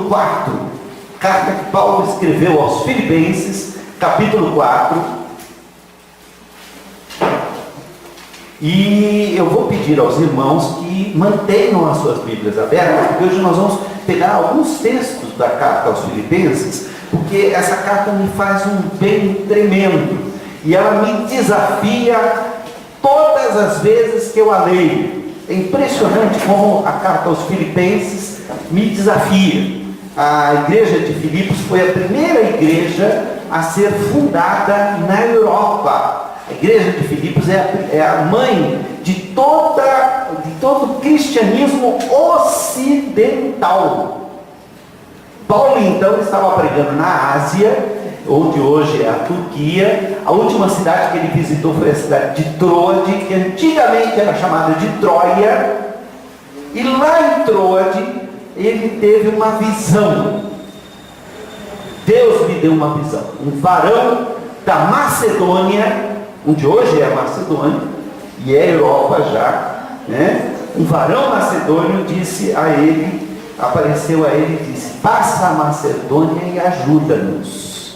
4, carta que Paulo escreveu aos Filipenses, capítulo 4. E eu vou pedir aos irmãos que mantenham as suas Bíblias abertas, porque hoje nós vamos pegar alguns textos da carta aos Filipenses, porque essa carta me faz um bem tremendo, e ela me desafia todas as vezes que eu a leio. É impressionante como a carta aos Filipenses me desafia. A igreja de Filipos foi a primeira igreja a ser fundada na Europa. A igreja de Filipos é a mãe de todo o cristianismo ocidental. Paulo então estava pregando na Ásia, onde hoje é a Turquia. A última cidade que ele visitou foi a cidade de Troade, que antigamente era chamada de Troia. E lá em Troade ele teve uma visão. Deus me deu uma visão. Um varão da Macedônia, onde hoje é a Macedônia, e é a Europa já, né? Um varão macedônio disse a ele, apareceu a ele e disse: passa a Macedônia e ajuda-nos.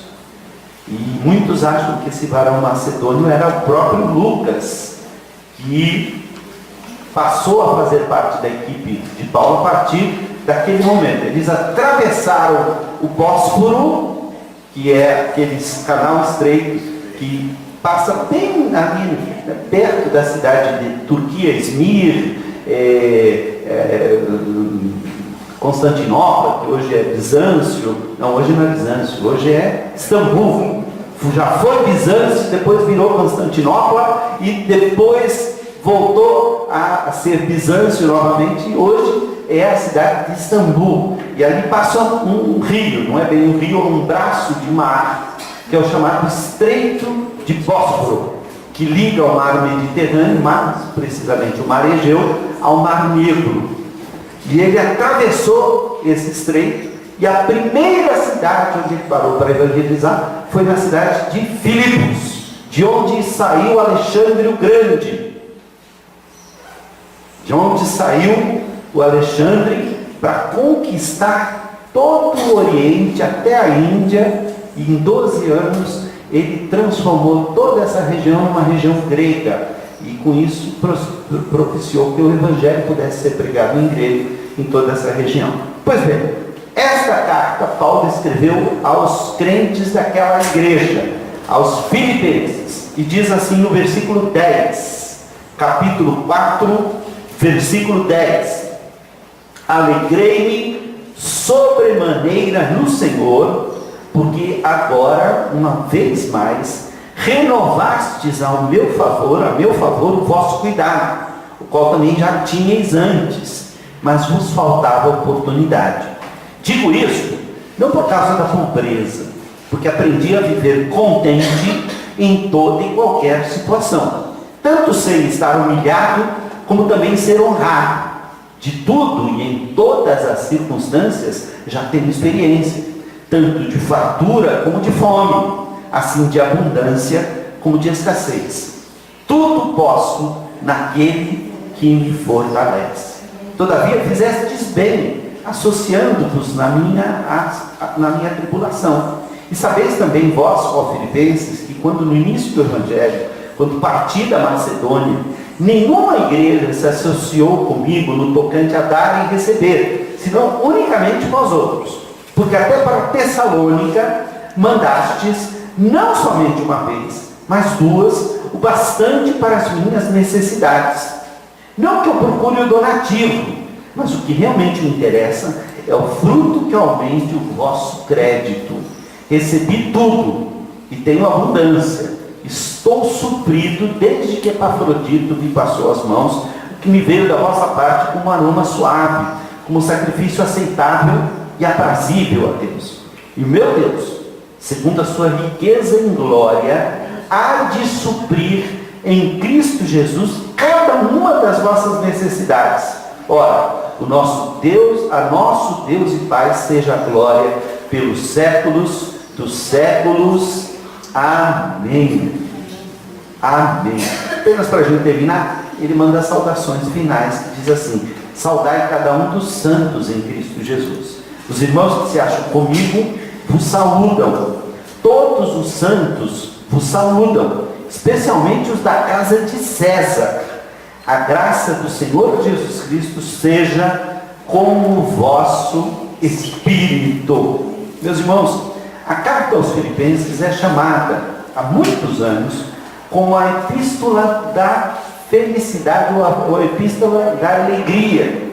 E muitos acham que esse varão macedônio era o próprio Lucas, que passou a fazer parte da equipe de Paulo a partir daquele momento. Eles atravessaram o Bósforo, que é aquele canal estreito que passa bem ali, perto da cidade de Turquia, Izmir, Constantinopla, que hoje é Bizâncio. Não, hoje não é Bizâncio, hoje é Istambul. Já foi Bizâncio, depois virou Constantinopla e depois voltou a ser Bizâncio novamente, e hoje é a cidade de Istambul. E ali passa um rio, não é bem um rio, é um braço de mar, que é o chamado Estreito de Bósforo, que liga o mar Mediterrâneo, mais precisamente o mar Egeu, ao mar Negro. E ele atravessou esse estreito, e a primeira cidade onde ele parou para evangelizar foi na cidade de Filipos, de onde saiu Alexandre o Grande. De onde saiu o Alexandre para conquistar todo o Oriente até a Índia, e em 12 anos ele transformou toda essa região numa região grega, e com isso propiciou que o Evangelho pudesse ser pregado em grego em toda essa região. Pois bem, esta carta Paulo escreveu aos crentes daquela igreja, aos Filipenses, e diz assim no versículo 10, capítulo 4, versículo 10: alegrei-me sobremaneira no Senhor, porque agora, uma vez mais, renovastes a meu favor o vosso cuidado, o qual também já tinhais antes, mas vos faltava oportunidade. Digo isto não por causa da pobreza, porque aprendi a viver contente em toda e qualquer situação, tanto sem estar humilhado, como também ser honrado. De tudo e em todas as circunstâncias já tenho experiência, tanto de fartura como de fome, assim de abundância como de escassez. Tudo posso naquele que me fortalece. Todavia fizestes bem, associando-vos na minha tribulação. E sabeis também vós, ó Filipenses, que quando no início do Evangelho, quando parti da Macedônia, nenhuma igreja se associou comigo no tocante a dar e receber, senão unicamente vós outros. Porque até para Tessalônica mandastes não somente uma vez, mas duas, o bastante para as minhas necessidades. Não que eu procure o donativo, mas o que realmente me interessa é o fruto que aumente o vosso crédito. Recebi tudo e tenho abundância. Estou suprido desde que Epafrodito me passou as mãos, o que me veio da vossa parte como um aroma suave, como sacrifício aceitável e aprazível a Deus. E o meu Deus, segundo a sua riqueza em glória, há de suprir em Cristo Jesus cada uma das vossas necessidades. Ora, a nosso Deus e Pai seja a glória pelos séculos dos séculos. Amém. Amém. Apenas para a gente terminar, ele manda saudações finais, que diz assim: saudai cada um dos santos em Cristo Jesus. Os irmãos que se acham comigo vos saúdam. Todos os santos vos saúdam, especialmente os da casa de César. A graça do Senhor Jesus Cristo seja com o vosso espírito. Meus irmãos, a carta aos Filipenses é chamada há muitos anos como a epístola da felicidade ou a epístola da alegria.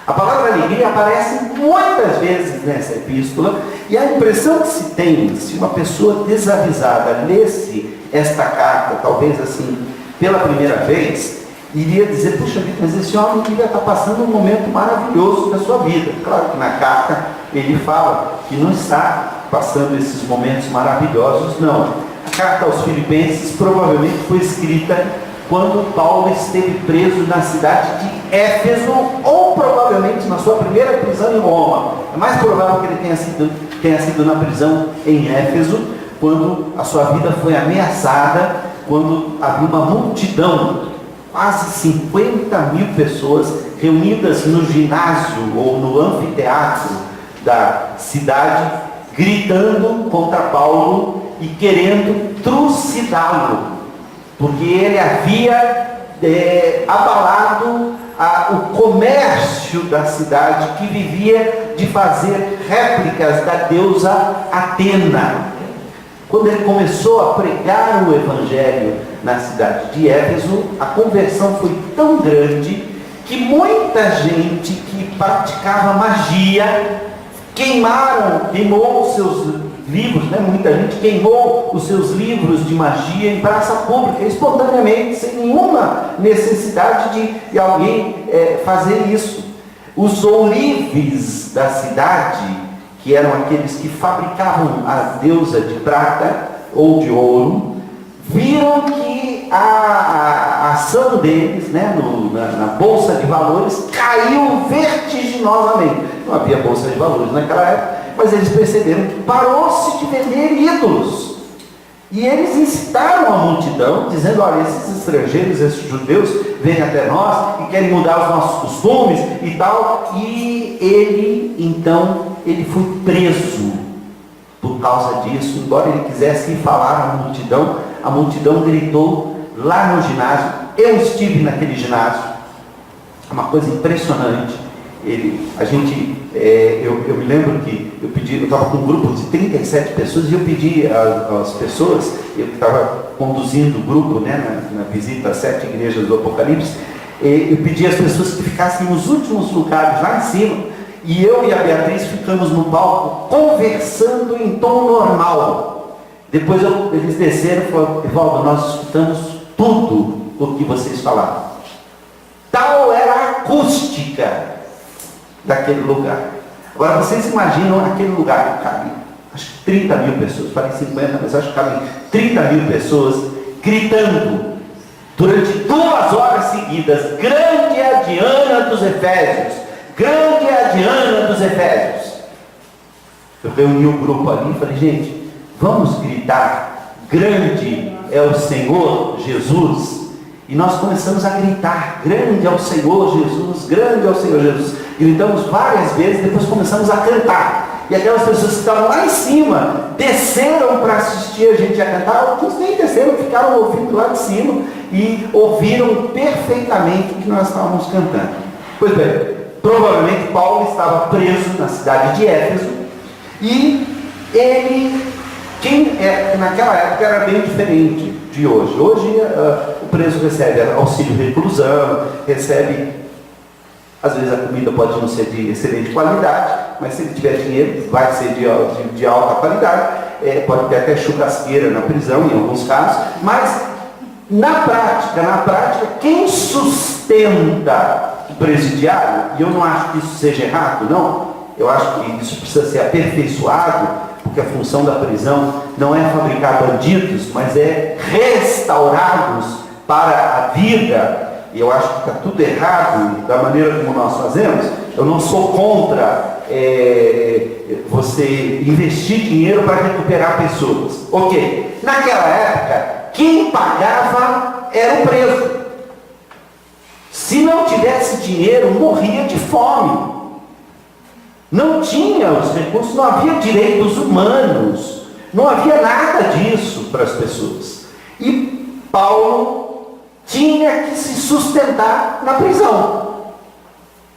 A palavra alegria aparece muitas vezes nessa epístola, e a impressão que se tem, se uma pessoa desavisada lesse esta carta, talvez assim, pela primeira vez, iria dizer: puxa vida, mas esse homem devia estar passando um momento maravilhoso da sua vida. Claro que na carta ele fala que não está passando esses momentos maravilhosos, não. A carta aos Filipenses provavelmente foi escrita quando Paulo esteve preso na cidade de Éfeso, ou provavelmente na sua primeira prisão em Roma. É mais provável que ele tenha sido na prisão em Éfeso, quando a sua vida foi ameaçada, quando havia uma multidão, quase 50 mil pessoas reunidas no ginásio ou no anfiteatro da cidade, gritando contra Paulo e querendo trucidá-lo, porque ele havia abalado o comércio da cidade, que vivia de fazer réplicas da deusa Atena. Quando ele começou a pregar o evangelho na cidade de Éfeso, a conversão foi tão grande que muita gente que praticava magia queimou os seus livros, né? Muita gente queimou os seus livros de magia em praça pública, espontaneamente, sem nenhuma necessidade de alguém fazer isso. Os ourives da cidade, que eram aqueles que fabricavam a deusa de prata ou de ouro, viram que a ação deles, né, na bolsa de valores, caiu vertiginosamente. Não havia bolsa de valores naquela época, mas eles perceberam que parou-se de vender ídolos. E eles incitaram a multidão, dizendo: olha, esses estrangeiros, esses judeus, vêm até nós e querem mudar os nossos costumes e tal. E ele foi preso por causa disso. Embora ele quisesse ir falar à multidão gritou lá no ginásio. Eu estive naquele ginásio, uma coisa impressionante. Eu me lembro que eu estava com um grupo de 37 pessoas e eu pedi às pessoas, eu estava conduzindo o grupo, né, na visita às 7 igrejas do Apocalipse, eu pedi às pessoas que ficassem nos últimos lugares, lá em cima, e eu e a Beatriz ficamos no palco conversando em tom normal. Depois eles desceram e falaram: Evaldo, nós escutamos tudo o que vocês falaram. Tal era a acústica daquele lugar. Agora vocês imaginam aquele lugar que cabe, acho que 30 mil pessoas, falei 50, mas acho que cabem 30 mil pessoas gritando durante 2 horas seguidas: grande é a Diana dos Efésios, grande é a Diana dos Efésios. Eu reuni um grupo ali e falei: gente, vamos gritar: grande é o Senhor Jesus. E nós começamos a gritar: grande é o Senhor Jesus, grande é o Senhor Jesus. Gritamos várias vezes, depois começamos a cantar. E aquelas pessoas que estavam lá em cima desceram para assistir a gente a cantar. Alguns nem desceram, ficaram ouvindo lá de cima e ouviram perfeitamente o que nós estávamos cantando. Pois bem, provavelmente Paulo estava preso na cidade de Éfeso, e naquela época era bem diferente de hoje. Hoje o preso recebe auxílio reclusão, recebe, às vezes a comida pode não ser de excelente qualidade, mas se ele tiver dinheiro vai ser de alta qualidade, pode ter até churrasqueira na prisão em alguns casos, mas na prática, quem sustenta o presidiário, e eu não acho que isso seja errado, não, eu acho que isso precisa ser aperfeiçoado, porque a função da prisão não é fabricar bandidos, mas é restaurá-los para a vida. E eu acho que está tudo errado da maneira como nós fazemos. Eu não sou contra você investir dinheiro para recuperar pessoas. Ok, naquela época, quem pagava era o preso. Se não tivesse dinheiro, morria de fome. Não tinha os recursos, não havia direitos humanos, não havia nada disso para as pessoas. E Paulo tinha que se sustentar na prisão.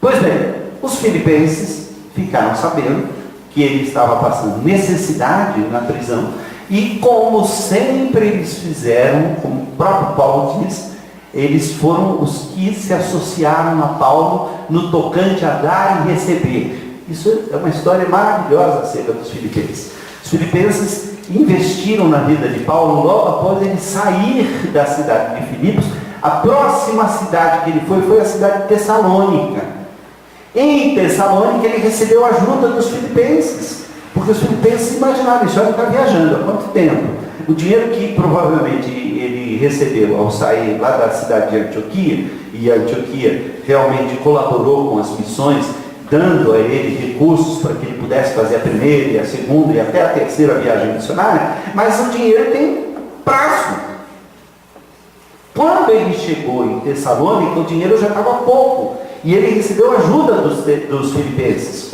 Pois bem, os filipenses ficaram sabendo que ele estava passando necessidade na prisão, e como sempre eles fizeram, como o próprio Paulo diz, eles foram os que se associaram a Paulo no tocante a dar e receber. Isso é uma história maravilhosa acerca dos filipenses. Os filipenses investiram na vida de Paulo logo após ele sair da cidade de Filipos. A próxima cidade que ele foi a cidade de Tessalônica. Em Tessalônica ele recebeu a ajuda dos filipenses, porque os filipenses imaginaram, isso, ele está viajando há quanto tempo? O dinheiro que provavelmente ele recebeu ao sair lá da cidade de Antioquia, e a Antioquia realmente colaborou com as missões, dando a ele recursos para que ele pudesse fazer a primeira e a segunda e até a terceira viagem missionária, mas o dinheiro tem prazo. Quando ele chegou em Tessalônica, o dinheiro já estava pouco, e ele recebeu ajuda dos filipenses,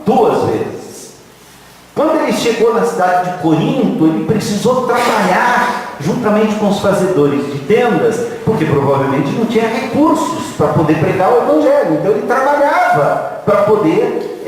duas vezes. Quando ele chegou na cidade de Corinto, ele precisou trabalhar juntamente com os fazedores de tendas, porque provavelmente não tinha recursos para poder pregar o Evangelho. Então ele trabalhava para poder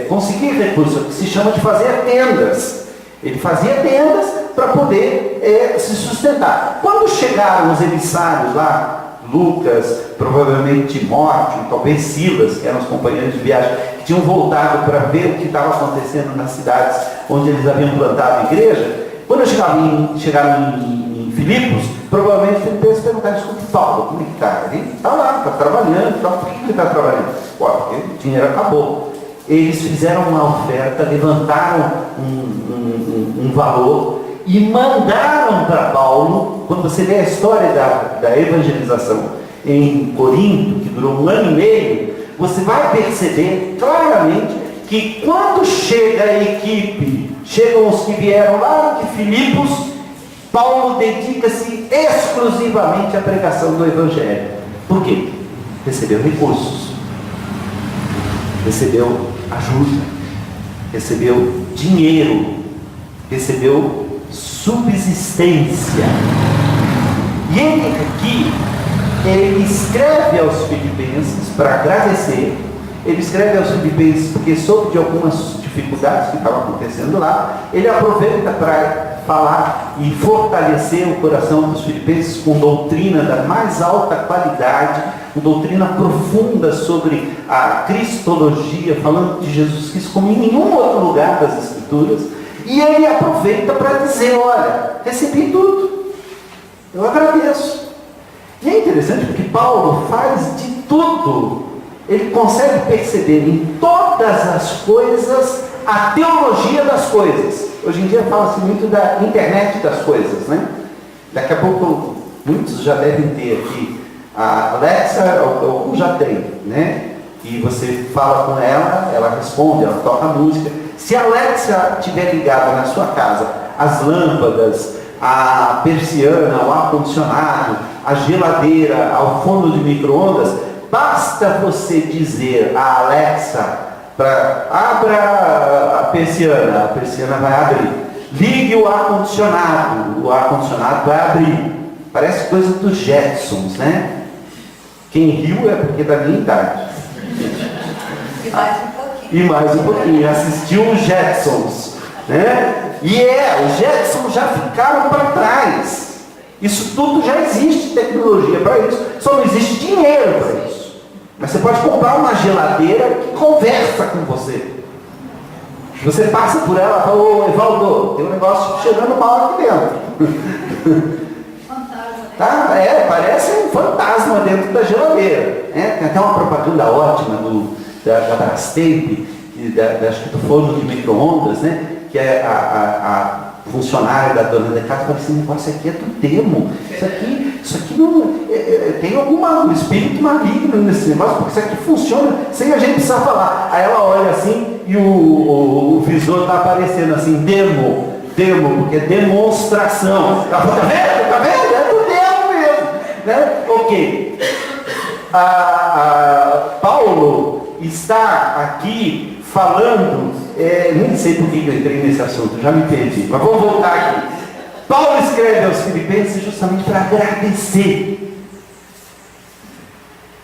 conseguir recursos, que se chama de fazer tendas. Ele fazia tendas para poder se sustentar. Quando chegaram os emissários lá, Lucas, provavelmente Timóteo, talvez Silas, que eram os companheiros de viagem, que tinham voltado para ver o que estava acontecendo nas cidades onde eles haviam plantado a igreja. Quando chegaram em Filipos, provavelmente os filipenses perguntaram: escuta, Paulo, como é que está? Ele está lá, está trabalhando, por que ele está trabalhando? Porque o dinheiro acabou. Eles fizeram uma oferta, levantaram um valor e mandaram para Paulo. Quando você lê a história da evangelização em Corinto, que durou 1 ano e meio, você vai perceber claramente que quando chega a equipe, chegam os que vieram lá de Filipos, Paulo dedica-se exclusivamente à pregação do Evangelho. Por quê? Recebeu recursos, recebeu ajuda, recebeu dinheiro, recebeu subsistência. E ele aqui, ele escreve aos filipenses para agradecer. Ele escreve aos filipenses porque soube de algumas dificuldades que estavam acontecendo lá. Ele aproveita para falar e fortalecer o coração dos filipenses com doutrina da mais alta qualidade, com doutrina profunda sobre a cristologia, falando de Jesus Cristo como em nenhum outro lugar das Escrituras. E ele aproveita para dizer: olha, recebi tudo, eu agradeço. E é interessante porque Paulo faz de tudo. Ele consegue perceber em todas as coisas a teologia das coisas. Hoje em dia fala-se muito da internet das coisas, né? Daqui a pouco muitos já devem ter aqui a Alexa, alguns já tem, né? E você fala com ela, ela responde, ela toca música. Se a Alexa estiver ligada na sua casa, as lâmpadas, a persiana, o ar-condicionado, a geladeira, ao forno de micro-ondas, basta você dizer a Alexa para abra a persiana vai abrir. Ligue o ar-condicionado vai abrir. Parece coisa dos Jetsons, né? Quem riu é porque é da minha idade. E mais um pouquinho. Assistiu os Jetsons, né? E os Jetsons já ficaram para trás. Isso tudo já existe tecnologia para isso, só não existe dinheiro para isso. Mas você pode comprar uma geladeira que conversa com você. Você passa por ela e fala: ô Evaldo, tem um negócio cheirando mal aqui dentro. Tá? Parece um fantasma dentro da geladeira. Tem até uma propaganda ótima da Brastemp, acho que do forno de micro-ondas, né? Que é a funcionária da dona da casa fala assim: negócio aqui é do demo. Isso aqui não tem algum espírito maligno nesse negócio, porque isso aqui funciona sem a gente precisar falar. Aí ela olha assim e o visor está aparecendo assim: demo, porque é demonstração. Ela fala: tá vendo? É do demo mesmo, né? Ok. Paulo, está aqui falando, nem sei por que eu entrei nesse assunto, já me perdi, mas vamos voltar aqui. Paulo escreve aos Filipenses justamente para agradecer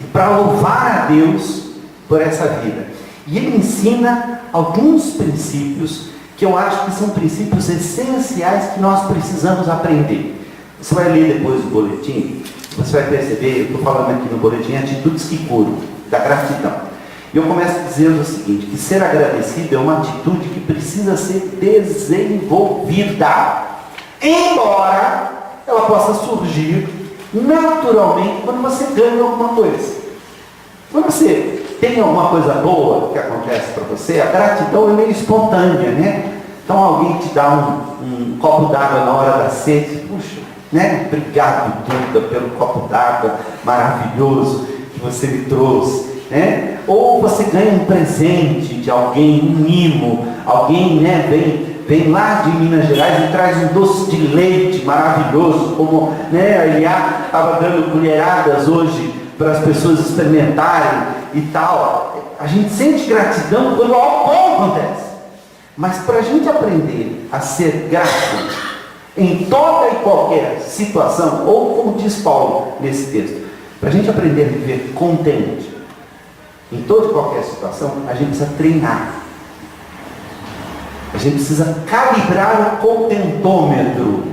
e para louvar a Deus por essa vida. E ele ensina alguns princípios que eu acho que são princípios essenciais que nós precisamos aprender. Você vai ler depois o boletim, você vai perceber, eu estou falando aqui no boletim, atitudes que curam, da gratidão. E eu começo dizendo o seguinte, que ser agradecido é uma atitude que precisa ser desenvolvida, embora ela possa surgir naturalmente quando você ganha alguma coisa. Quando você tem alguma coisa boa que acontece para você, a gratidão é meio espontânea, né? Então alguém te dá um copo d'água na hora da sede, puxa, né? Obrigado, Duda, pelo copo d'água maravilhoso que você me trouxe, né? Ou você ganha um presente de alguém, um mimo, alguém, né, vem lá de Minas Gerais e traz um doce de leite maravilhoso, como, né, a Eliá estava dando colheradas hoje para as pessoas experimentarem e tal. A gente sente gratidão quando algo bom acontece. Mas para a gente aprender a ser grato em toda e qualquer situação, ou como diz Paulo nesse texto, para a gente aprender a viver contente em toda e qualquer situação, a gente precisa treinar. A gente precisa calibrar o contentômetro.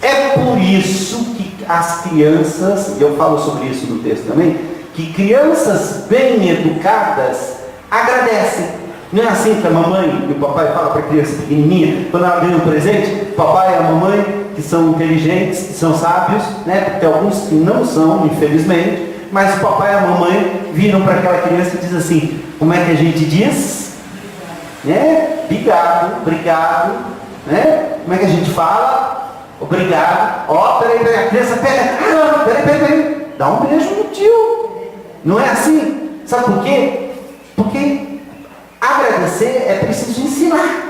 É por isso que as crianças, e eu falo sobre isso no texto também, que crianças bem educadas agradecem. Não é assim que a mamãe e o papai falam para a criança pequenininha, quando ela ganha um presente, o papai e a mamãe, que são inteligentes, que são sábios, né? Porque alguns que não são, infelizmente, mas o papai e a mamãe viram para aquela criança e dizem assim, como é que a gente diz? Né? Obrigado, né? Como é que a gente fala? Obrigado. Ó, peraí, a criança pega, peraí, dá um beijo no tio. Não é assim? Sabe por quê? Porque agradecer é preciso ensinar.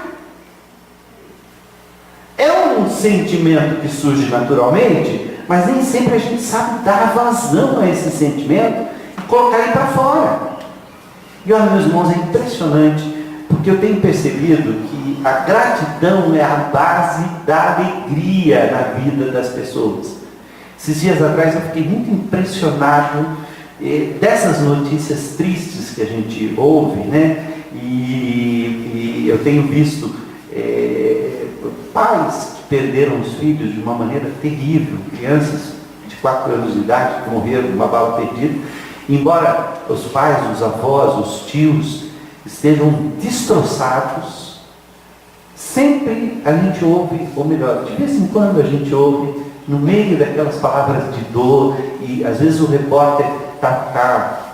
É um sentimento que surge naturalmente, mas nem sempre a gente sabe dar vazão a esse sentimento e colocar ele para fora. E olha, meus irmãos, é impressionante, porque eu tenho percebido que a gratidão é a base da alegria na vida das pessoas. Esses dias atrás eu fiquei muito impressionado dessas notícias tristes que a gente ouve, né? E eu tenho visto pais que perderam os filhos de uma maneira terrível, crianças de 4 anos de idade que morreram de uma bala perdida, embora os pais, os avós, os tios estejam destroçados, sempre a gente ouve, ou melhor, de vez em quando a gente ouve, no meio daquelas palavras de dor, e às vezes o repórter está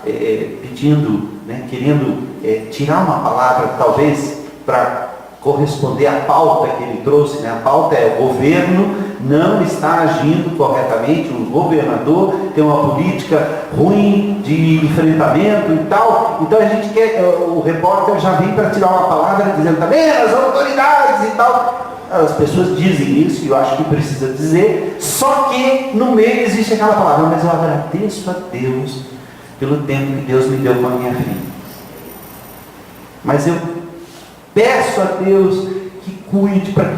pedindo, né, querendo tirar uma palavra, talvez, para corresponder à pauta que ele trouxe, né? A pauta é o governo não está agindo corretamente, o governador tem uma política ruim de enfrentamento e tal, então a gente quer, o repórter já vem para tirar uma palavra dizendo também as autoridades e tal. As pessoas dizem isso, e eu acho que precisa dizer, só que no meio existe aquela palavra, mas eu agradeço a Deus pelo tempo que Deus me deu com a minha filha. Mas eu peço a Deus que cuide para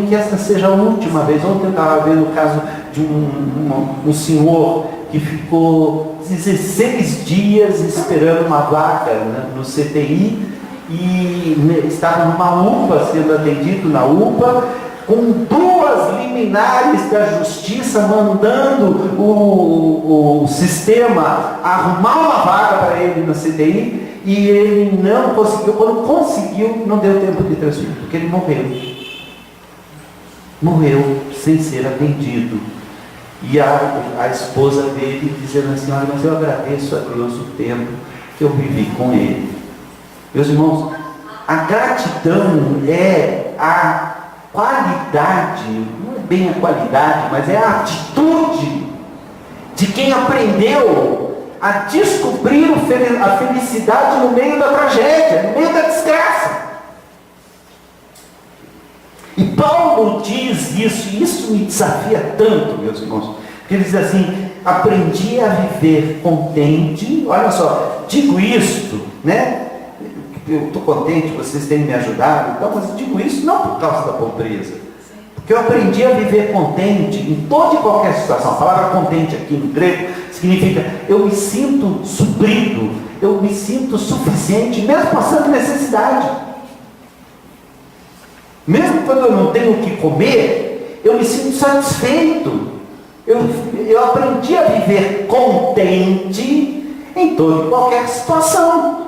que essa seja a última vez. Ontem eu estava vendo o caso de um senhor que ficou 16 dias esperando uma vaga, né, no CTI, e estava numa UPA, sendo atendido na UPA, com 2 liminares da justiça mandando o sistema arrumar uma vaga para ele na CTI, e ele não conseguiu. Quando conseguiu, não deu tempo de transferir, porque ele morreu sem ser atendido. E a esposa dele dizendo assim, olha, mas eu agradeço a Deus o tempo que eu vivi com ele. Meus irmãos, a gratidão é a qualidade, não é bem a qualidade, mas é a atitude de quem aprendeu a descobrir a felicidade no meio da tragédia, no meio da desgraça. E Paulo diz isso, e isso me desafia tanto, meus irmãos, porque ele diz assim, aprendi a viver contente, olha só, digo isto, né? Eu estou contente que vocês tenham me ajudado, então, mas eu digo isso não por causa da pobreza, porque eu aprendi a viver contente em toda e qualquer situação. A palavra contente aqui no grego significa eu me sinto suprido, eu me sinto suficiente, mesmo passando necessidade. Mesmo quando eu não tenho o que comer, eu me sinto satisfeito. Eu aprendi a viver contente em toda e qualquer situação.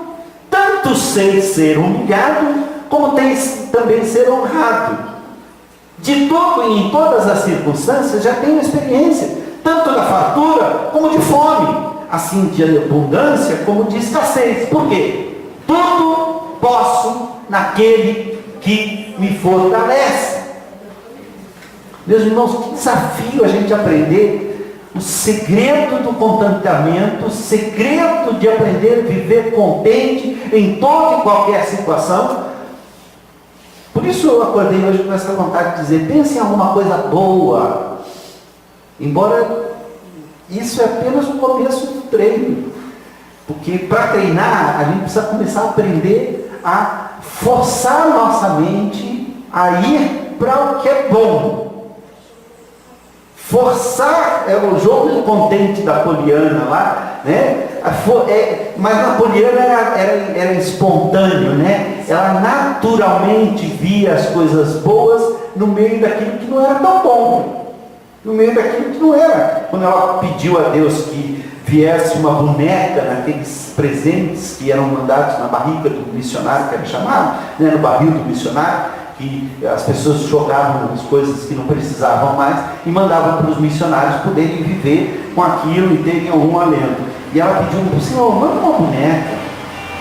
Tanto sei ser humilhado, como também ser honrado. De todo e em todas as circunstâncias já tenho experiência, tanto da fartura como de fome, assim de abundância como de escassez. Por quê? Tudo posso naquele que me fortalece. Meus irmãos, que desafio a gente aprender o segredo do contentamento, o segredo de aprender a viver contente em toda e qualquer situação. Por isso eu acordei hoje com essa vontade de dizer, pense em alguma coisa boa, embora isso é apenas o começo do treino, porque para treinar a gente precisa começar a aprender a forçar nossa mente a ir para o que é bom. Forçar é o jogo do contente da Poliana lá, né? Mas na Poliana era espontâneo, né? Ela naturalmente via as coisas boas no meio daquilo que não era tão bom, no meio daquilo que não era. Quando ela pediu a Deus que viesse uma boneca naqueles presentes que eram mandados na barriga do missionário, que era chamado, né? No barril do missionário, que as pessoas jogavam as coisas que não precisavam mais e mandavam para os missionários poderem viver com aquilo e terem algum alento. E ela pediu para o Senhor, manda uma boneca.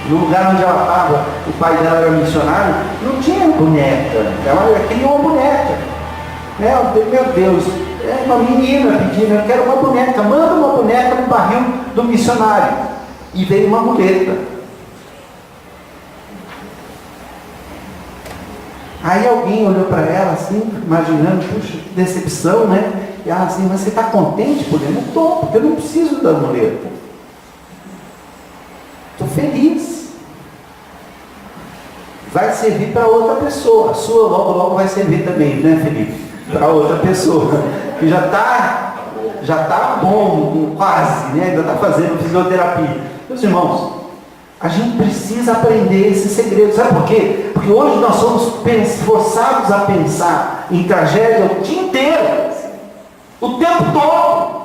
No lugar onde ela estava, o pai dela era missionário, não tinha boneca, ela queria uma boneca. Meu Deus, é uma menina pedindo, eu quero uma boneca, manda uma boneca no barril do missionário. E veio uma muleta. Aí alguém olhou para ela assim, imaginando, puxa, que decepção, né? E ela assim, mas você está contente por ele? Não estou, porque eu não preciso da muleta. Estou feliz. Vai servir para outra pessoa. A sua logo vai servir também, né, Felipe? Para outra pessoa. Que já está bom, quase, né? Ainda está fazendo fisioterapia. Meus irmãos, a gente precisa aprender esse segredo. Sabe por quê? Porque hoje nós somos forçados a pensar em tragédia o dia inteiro, o tempo todo.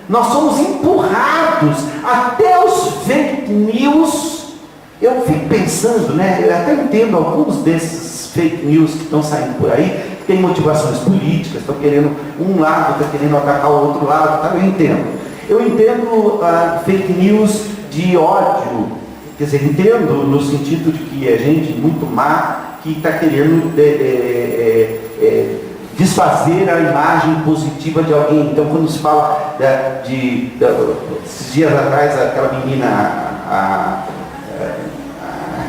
Nós somos empurrados até os fake news. Eu fico pensando, né? Eu até entendo alguns desses fake news que estão saindo por aí, que tem motivações políticas, estão querendo, um lado está querendo atacar o outro lado, tá? Eu entendo fake news de ódio, quer dizer, entendo no sentido de que é gente muito má que está querendo desfazer a imagem positiva de alguém. Então, quando se fala esses dias atrás, aquela menina,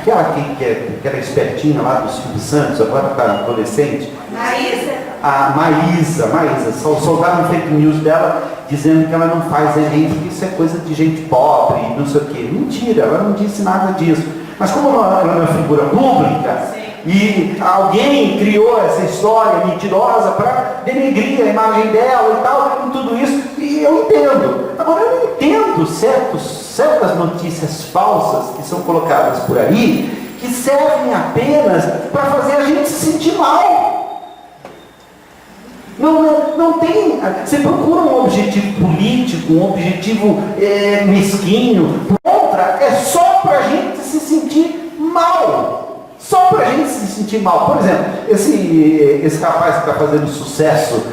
aquela que era espertinha lá do Silvio Santos, agora está adolescente. A Maísa, soltaram fake news dela dizendo que ela não faz Enem, porque isso é coisa de gente pobre, não sei o quê. Mentira, ela não disse nada disso. Mas como ela é uma figura pública, sim, e alguém criou essa história mentirosa para denegrir a imagem dela e tal, e tudo isso, e eu entendo. Agora, eu não entendo certas notícias falsas que são colocadas por aí, que servem apenas para fazer a gente se sentir mal. Não tem. Você procura um objetivo político, um objetivo mesquinho, contra, é só para a gente se sentir mal. Só para a gente se sentir mal. Por exemplo, esse rapaz que está fazendo sucesso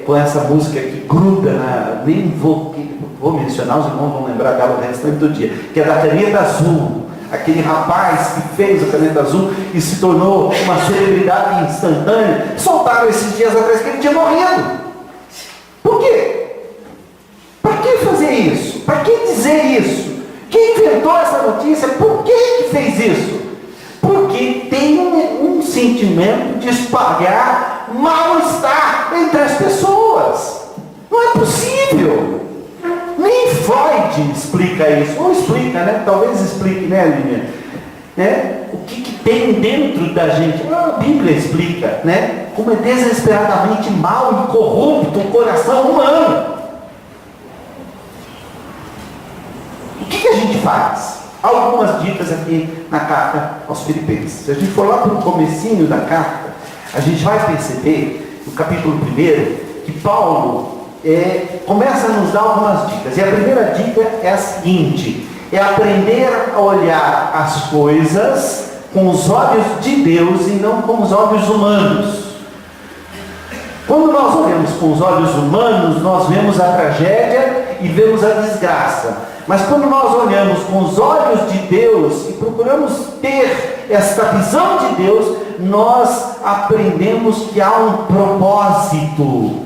com essa música que gruda, nem vou mencionar, os irmãos vão lembrar dela o restante do dia, que é da Caneta Azul. Aquele rapaz que fez a Caneta Azul e se tornou uma celebridade instantânea, soltaram esses dias atrás que ele tinha morrido. Por quê? Para que fazer isso? Para que dizer isso? Quem inventou essa notícia? Por que fez isso? Porque tem um sentimento de espalhar mal-estar entre as pessoas. Não é possível. Nem Freud explica isso, ou explica, né? Talvez explique, né, Lívia? Né? O que tem dentro da gente? A Bíblia explica, né? Como é desesperadamente mau e corrupto o coração humano. O que a gente faz? Algumas dicas aqui na carta aos Filipenses. Se a gente for lá para o comecinho da carta, a gente vai perceber, no capítulo 1, que Paulo começa a nos dar algumas dicas. E a primeira dica é a seguinte: é aprender a olhar as coisas com os olhos de Deus e não com os olhos humanos. Quando nós olhamos com os olhos humanos, nós vemos a tragédia e vemos a desgraça. Mas quando nós olhamos com os olhos de Deus e procuramos ter esta visão de Deus, nós aprendemos que há um propósito,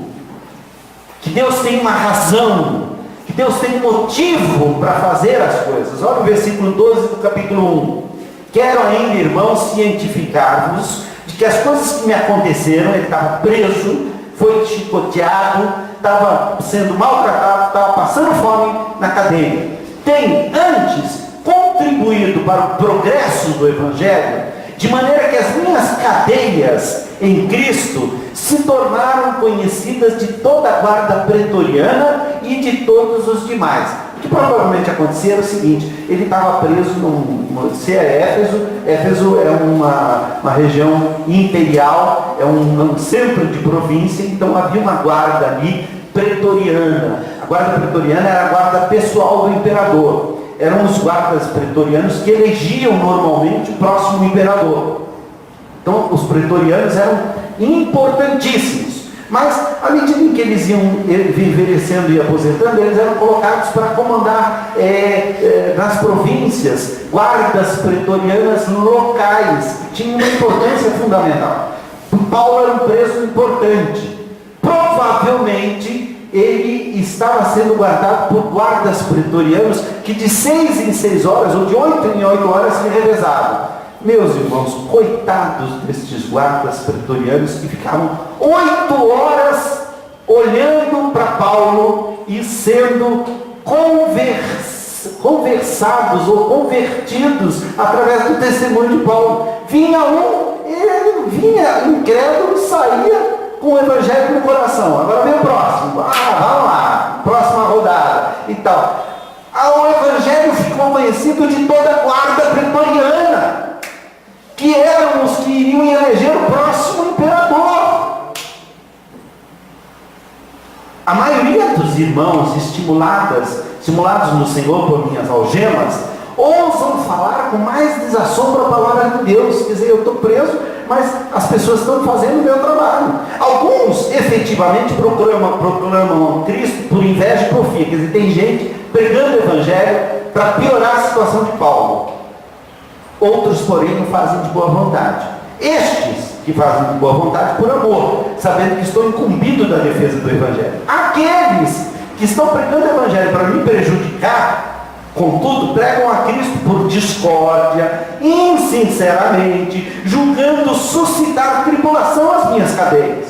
que Deus tem uma razão, que Deus tem um motivo para fazer as coisas. Olha o versículo 12 do capítulo 1. Quero ainda, irmãos, cientificar-vos de que as coisas que me aconteceram, ele estava preso, foi chicoteado, estava sendo maltratado, estava passando fome na cadeia, tem antes contribuído para o progresso do Evangelho, de maneira que as minhas cadeias em Cristo se tornaram conhecidas de toda a guarda pretoriana e de todos os demais. O que provavelmente acontecia era o seguinte: ele estava preso se é Éfeso. Éfeso é uma região imperial, é um centro de província, então havia uma guarda ali pretoriana. A guarda pretoriana era a guarda pessoal do imperador. Eram os guardas pretorianos que elegiam normalmente o próximo imperador. Então os pretorianos eram importantíssimos. Mas à medida em que eles iam envelhecendo e aposentando, eles eram colocados para comandar nas províncias guardas pretorianas locais, que tinham uma importância fundamental. Paulo era um preso importante. Provavelmente ele estava sendo guardado por guardas pretorianos que de 6 em 6 horas ou de 8 em 8 horas se revezavam. Meus irmãos, coitados destes guardas pretorianos que ficavam 8 horas olhando para Paulo e sendo conversados ou convertidos através do testemunho de Paulo. Vinha ele vinha incrédulo e saía com o Evangelho no coração. Agora vem o próximo. Vamos lá, próxima rodada e tal. O Evangelho ficou conhecido de toda a guarda pretoriana, que eram os que iriam eleger o próximo imperador. A maioria dos irmãos, estimulados no Senhor por minhas algemas, ousam falar com mais desassombro a palavra de Deus. Quer dizer, eu estou preso, mas as pessoas estão fazendo o meu trabalho. Alguns efetivamente proclamam Cristo por inveja e porfia. Quer dizer, tem gente pregando o Evangelho para piorar a situação de Paulo. Outros, porém, o fazem de boa vontade. Estes que fazem de boa vontade por amor, sabendo que estou incumbido da defesa do Evangelho. Aqueles que estão pregando o Evangelho para me prejudicar, contudo, pregam a Cristo por discórdia, insinceramente, julgando suscitar tribulação às minhas cadeias.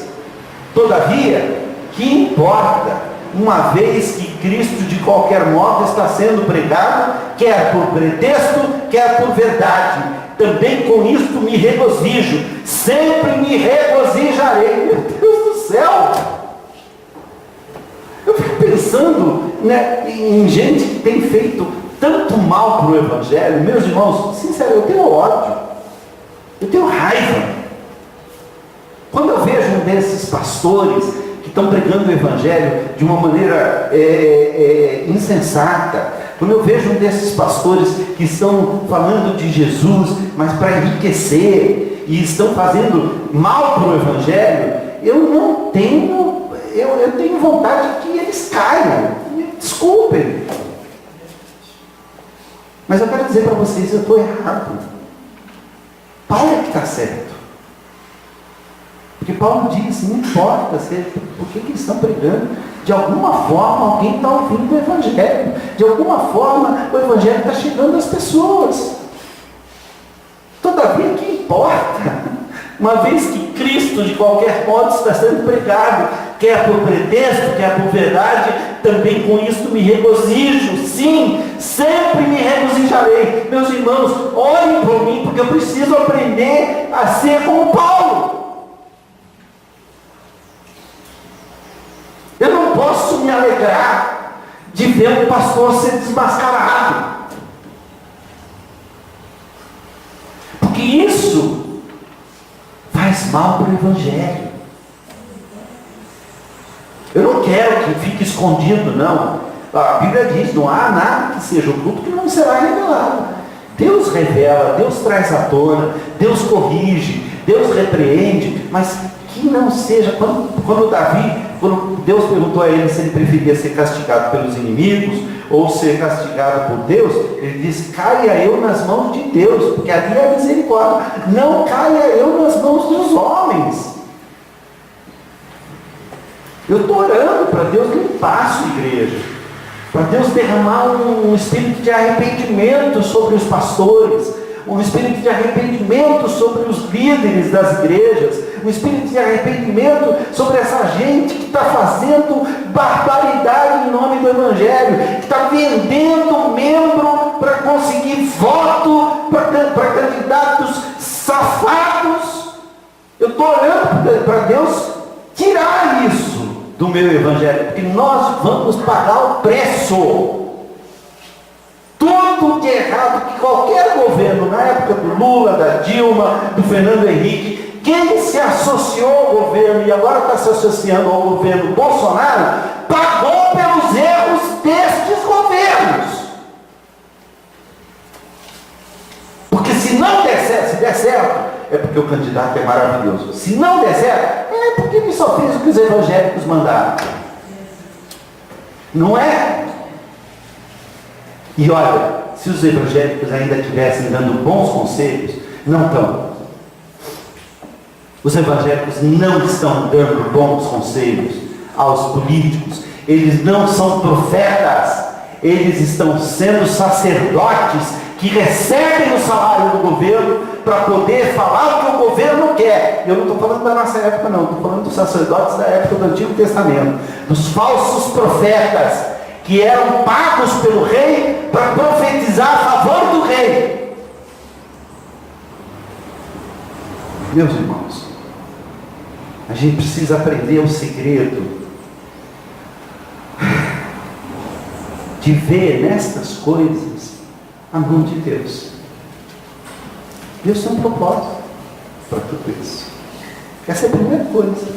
Todavia, que importa, uma vez que Cristo de qualquer modo está sendo pregado, quer por pretexto, quer por verdade. Também com isto me regozijo, sempre me regozijarei. Meu Deus do céu! Eu fico pensando, né, em gente que tem feito tanto mal para o Evangelho. Meus irmãos, sinceramente, eu tenho ódio, eu tenho raiva. Quando eu vejo um desses pastores que estão pregando o Evangelho de uma maneira insensata, quando eu vejo um desses pastores que estão falando de Jesus, mas para enriquecer, e estão fazendo mal para o Evangelho, eu tenho vontade de que eles caiam. Me desculpem. Mas eu quero dizer para vocês, eu estou errado. Paulo é que está certo. Porque Paulo diz, não importa por que eles estão pregando, de alguma forma alguém está ouvindo o Evangelho, de alguma forma o Evangelho está chegando às pessoas. Todavia, que importa? Uma vez que Cristo de qualquer modo está sendo pregado, quer por pretexto, quer por verdade, também com isso me regozijo. Sim, sempre me regozijarei. Meus irmãos, olhem por mim, porque eu preciso aprender a ser como Paulo. Eu não posso me alegrar de ver um pastor ser desmascarado, porque isso faz mal para o Evangelho. Eu não quero que fique escondido, não. A Bíblia diz, não há nada que seja oculto que não será revelado. Deus revela, Deus traz à tona, Deus corrige, Deus repreende, mas que não seja, quando Deus perguntou a ele se ele preferia ser castigado pelos inimigos ou ser castigado por Deus, ele disse, caia eu nas mãos de Deus, porque ali é misericórdia, não caia eu nas mãos dos homens. Eu estou orando para Deus limpar a sua igreja, para Deus derramar um espírito de arrependimento sobre os pastores, um espírito de arrependimento sobre os líderes das igrejas, um espírito de arrependimento sobre essa gente que está fazendo barbaridade em nome do Evangelho, que está vendendo membro para conseguir voto para candidatos safados. Eu estou orando para Deus tirar isso do meu Evangelho, porque nós vamos pagar o preço. Tudo de errado que qualquer governo, na época do Lula, da Dilma, do Fernando Henrique, quem se associou ao governo e agora está se associando ao governo Bolsonaro, pagou pelos erros destes governos. Porque se não der certo, se der certo, é porque o candidato é maravilhoso. Se não der certo, é porque ele só fez o que os evangélicos mandaram. Não é? E olha, se os evangélicos ainda estivessem dando bons conselhos, não estão. Os evangélicos não estão dando bons conselhos aos políticos. Eles não são profetas. Eles estão sendo sacerdotes que recebem o salário do governo para poder falar o que o governo quer. Eu não estou falando da nossa época, não. Estou falando dos sacerdotes da época do Antigo Testamento, dos falsos profetas que eram pagos pelo rei para profetizar a favor do rei. Meus irmãos, a gente precisa aprender o segredo de ver nestas coisas a mão de Deus. Deus tem um propósito para tudo isso. Essa é a primeira coisa.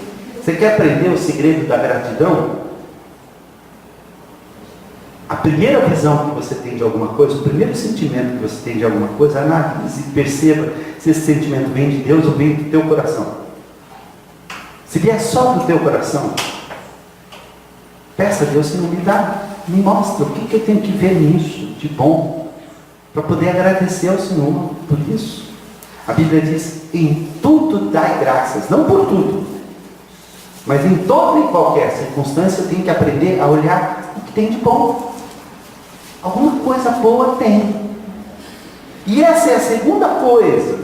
Você quer aprender o segredo da gratidão? A primeira visão que você tem de alguma coisa, o primeiro sentimento que você tem de alguma coisa, analise e perceba se esse sentimento vem de Deus ou vem do teu coração. Se vier só do teu coração, peça a Deus, se não me dá, me mostra o que eu tenho que ver nisso de bom, para poder agradecer ao Senhor por isso. A Bíblia diz, em tudo dai graças, não por tudo, mas em toda e qualquer circunstância eu tenho que aprender a olhar o que tem de bom. Alguma coisa boa tem. E essa é a segunda coisa.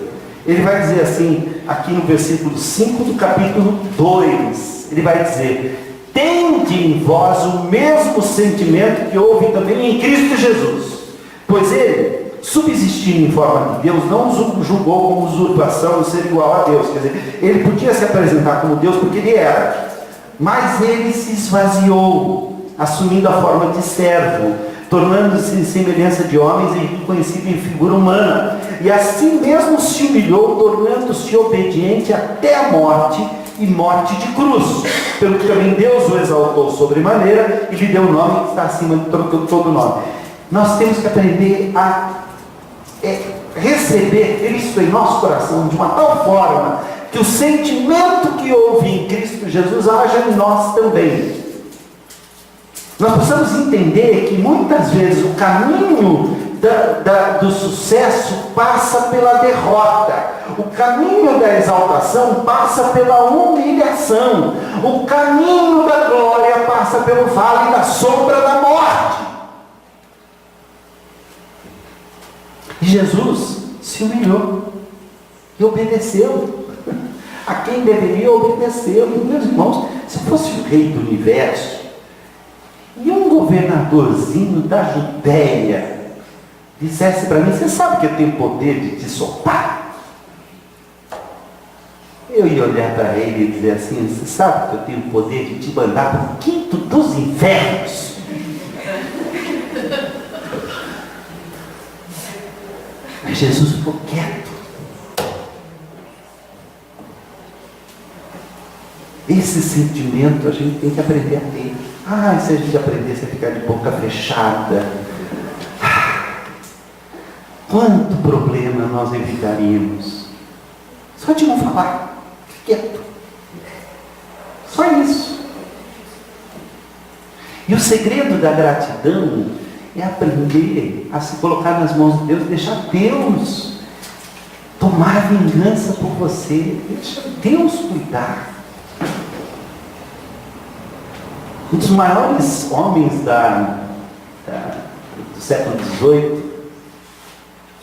Ele vai dizer assim, aqui no versículo 5 do capítulo 2, ele vai dizer, tende em vós o mesmo sentimento que houve também em Cristo Jesus, pois ele, subsistindo em forma de Deus, não julgou como usurpação de ser igual a Deus. Quer dizer, ele podia se apresentar como Deus porque ele era, mas ele se esvaziou, assumindo a forma de servo, tornando-se em semelhança de homens e reconhecido em figura humana, e assim mesmo se humilhou, tornando-se obediente até a morte, e morte de cruz, pelo que também Deus o exaltou sobremaneira e lhe deu o nome que está acima de todo nome. Nós temos que aprender a receber Cristo em nosso coração de uma tal forma que o sentimento que houve em Cristo Jesus haja em nós também. Nós precisamos entender que muitas vezes o caminho do sucesso passa pela derrota, o caminho da exaltação passa pela humilhação, o caminho da glória passa pelo vale da sombra da morte. E Jesus se humilhou e obedeceu a quem deveria obedecer. Meus irmãos, se fosse o rei do universo, iam governadorzinho da Judéia dissesse para mim: você sabe que eu tenho poder de te soltar? Eu ia olhar para ele e dizer assim: você sabe que eu tenho o poder de te mandar para o quinto dos infernos? Mas Jesus ficou quieto. Esse sentimento a gente tem que aprender a ter. Se a gente aprendesse a ficar de boca fechada, quanto problema nós evitaríamos. Só de não falar, fique quieto. Só isso. E o segredo da gratidão é aprender a se colocar nas mãos de Deus, deixar Deus tomar vingança por você, deixa Deus cuidar. Um dos maiores homens do século XVIII,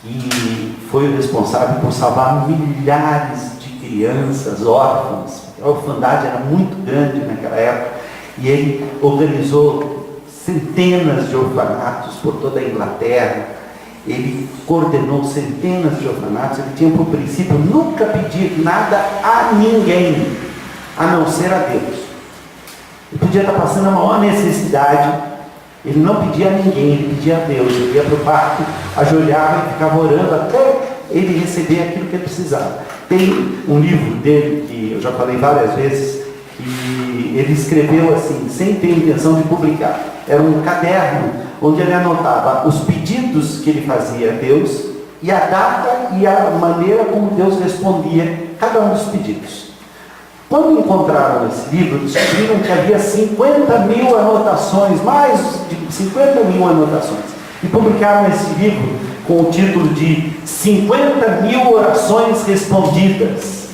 que foi o responsável por salvar milhares de crianças órfãs. A orfandade era muito grande naquela época, e ele organizou centenas de orfanatos por toda a Inglaterra. Ele coordenou centenas de orfanatos. Ele tinha por princípio nunca pedir nada a ninguém, a não ser a Deus. Ele podia estar passando a maior necessidade, ele não pedia a ninguém, ele pedia a Deus. Ele ia para o quarto, ajoelhava e ficava orando até ele receber aquilo que ele precisava. Tem um livro dele, que eu já falei várias vezes, que ele escreveu assim, sem ter intenção de publicar. Era um caderno onde ele anotava os pedidos que ele fazia a Deus, e a data e a maneira como Deus respondia cada um dos pedidos. Quando encontraram esse livro, descobriram que havia 50 mil anotações, mais de 50 mil anotações. E publicaram esse livro com o título de 50 mil orações respondidas.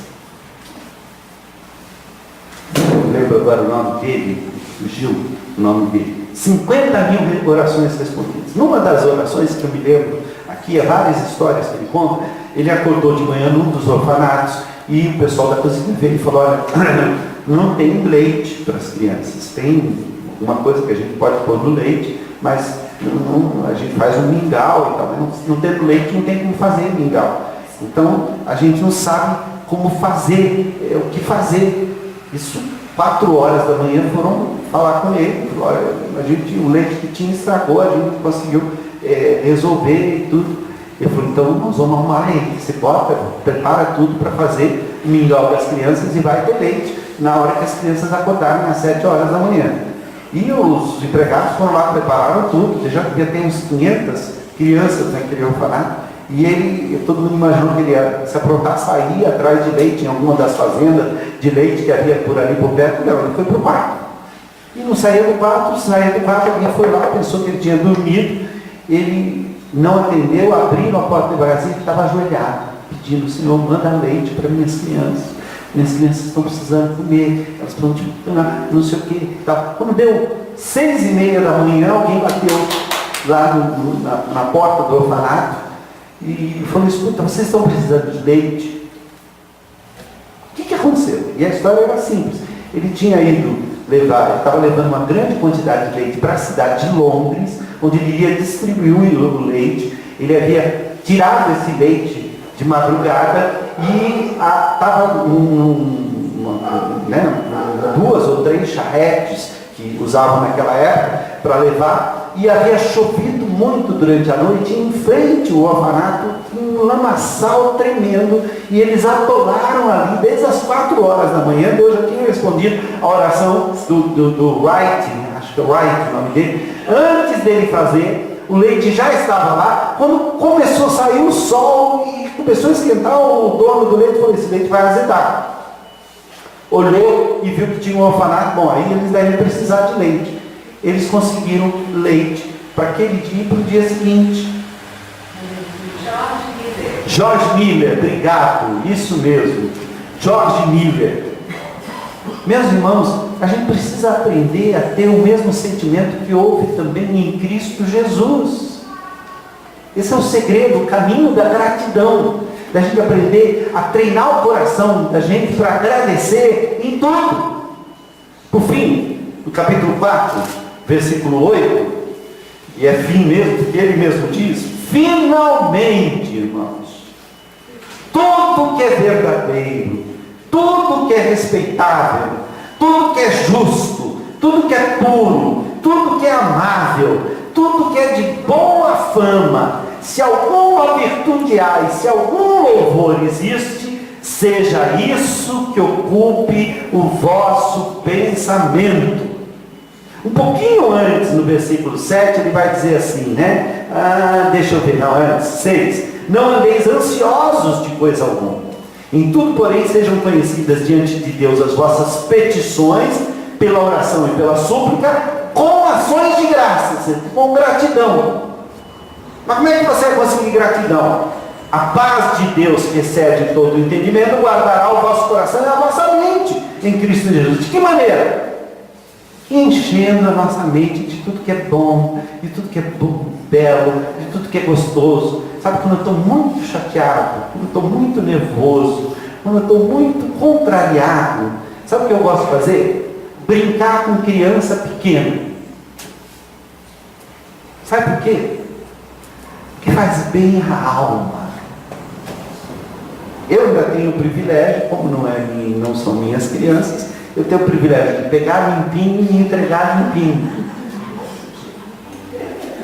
Eu lembro agora o nome dele, fugiu o nome dele. 50 mil orações respondidas. Numa das orações que eu me lembro, aqui há várias histórias que ele conta, ele acordou de manhã num dos orfanatos, e o pessoal da cozinha veio e falou: olha, não tem leite para as crianças, tem uma coisa que a gente pode pôr no leite, mas a gente faz um mingau e tal, mas não tendo leite não tem como fazer mingau. Então a gente não sabe como fazer, o que fazer. Isso, 4 horas da manhã foram falar com ele, falou: olha, o leite que tinha estragou, a gente conseguiu resolver e tudo. Eu falei: então nós vamos arrumar ele. Você prepara tudo para fazer o mingau das crianças e vai ter leite na hora que as crianças acordarem às 7 horas da manhã. E os empregados foram lá, prepararam tudo. Já devia ter uns 500 crianças naquele orfanato. E todo mundo imaginou que ele ia se aprontar, sair atrás de leite em alguma das fazendas de leite que havia por ali por perto. Não, ele foi para o quarto. E não saía do quarto, alguém foi lá, pensou que ele tinha dormido. Ele não atendeu, abriram a porta devagarzinho, ele estava ajoelhado, pedindo: Senhor, manda leite para minhas crianças. Minhas crianças estão precisando comer, elas estão não sei o que. Tal. Quando deu 6h30 da manhã, alguém bateu lá na porta do orfanato e falou: escuta, vocês estão precisando de leite? O que aconteceu? E a história era simples. Ele tinha ido ele estava levando uma grande quantidade de leite para a cidade de Londres, onde ele iria distribuir o leite. Ele havia tirado esse leite de madrugada e estava 2 ou 3 charretes que usavam naquela época para levar, e havia chovido muito durante a noite, e em frente ao orfanato, um lamaçal tremendo, e eles atolaram ali desde as 4 horas da manhã. Deus já tinha respondido a oração do Wright, acho que é Wright o nome dele. Antes dele fazer, o leite já estava lá. Quando começou a sair o sol e começou a esquentar, o dono do leite falou: esse leite vai azedar. Olhou e viu que tinha um orfanato. Bom, aí eles devem precisar de leite. Eles conseguiram leite para aquele dia e para o dia seguinte. George Miller, obrigado, isso mesmo, George Miller. Meus irmãos, a gente precisa aprender a ter o mesmo sentimento que houve também em Cristo Jesus. Esse é o segredo, o caminho da gratidão, da gente aprender a treinar o coração da gente para agradecer em tudo. Por fim, no capítulo 4, versículo 8, e é fim mesmo, porque ele mesmo diz: finalmente, irmãos, tudo que é verdadeiro, tudo que é respeitável, tudo que é justo, tudo que é puro, tudo que é amável, tudo que é de boa fama, se alguma virtude há e se algum louvor existe, seja isso que ocupe o vosso pensamento. Um pouquinho antes, no versículo 7, ele vai dizer assim, né? Deixa eu ver, não, antes, 6. Não andeis ansiosos de coisa alguma. Em tudo, porém, sejam conhecidas diante de Deus as vossas petições, pela oração e pela súplica, com ações de graça, com gratidão. Mas como é que você vai conseguir gratidão? A paz de Deus, que excede todo o entendimento, guardará o vosso coração e a vossa mente em Cristo Jesus. De que maneira? Enchendo a nossa mente de tudo que é bom, de tudo que é belo, de tudo que é gostoso. Sabe, quando eu estou muito chateado, quando eu estou muito nervoso, quando eu estou muito contrariado, sabe o que eu gosto de fazer? Brincar com criança pequena. Sabe por quê? Porque faz bem a alma. Eu ainda tenho o privilégio, como não são minhas crianças, eu tenho o privilégio de pegar limpinho e entregar limpinho.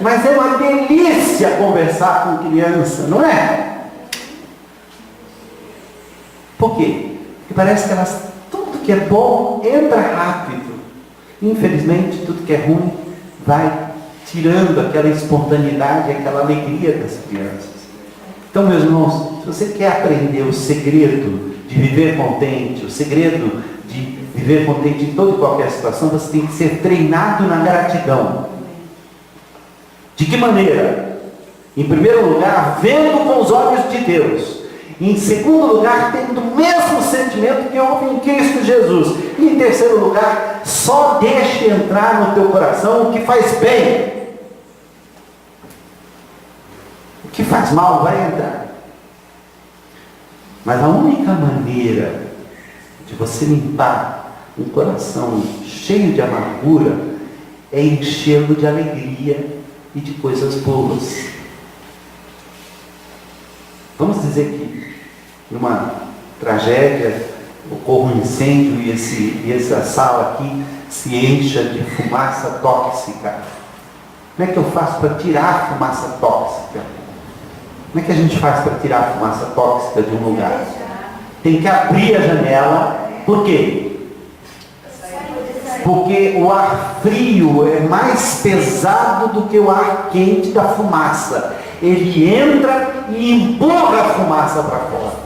Mas é uma delícia conversar com criança, não é? Por quê? Porque parece que tudo que é bom entra rápido. Infelizmente, tudo que é ruim vai tirando aquela espontaneidade, aquela alegria das crianças. Então, meus irmãos, se você quer aprender o segredo de viver contente, o segredo de viver contente em toda e qualquer situação, você tem que ser treinado na gratidão. De que maneira? Em primeiro lugar, vendo com os olhos de Deus. Em segundo lugar, tendo o mesmo sentimento que houve em Cristo Jesus. E em terceiro lugar, só deixe entrar no teu coração o que faz bem. O que faz mal vai entrar. Mas a única maneira de você limpar um coração cheio de amargura é enchê-lo de alegria e de coisas boas. Vamos dizer que numa tragédia ocorra um incêndio e essa sala aqui se encha de fumaça tóxica. Como é que eu faço para tirar a fumaça tóxica? Como é que a gente faz para tirar a fumaça tóxica de um lugar? Tem que abrir a janela. Por quê? Porque o ar frio é mais pesado do que o ar quente da fumaça. Ele entra e empurra a fumaça para fora.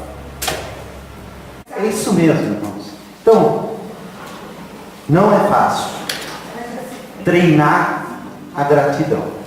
É isso mesmo, irmãos. Então, não é fácil treinar a gratidão.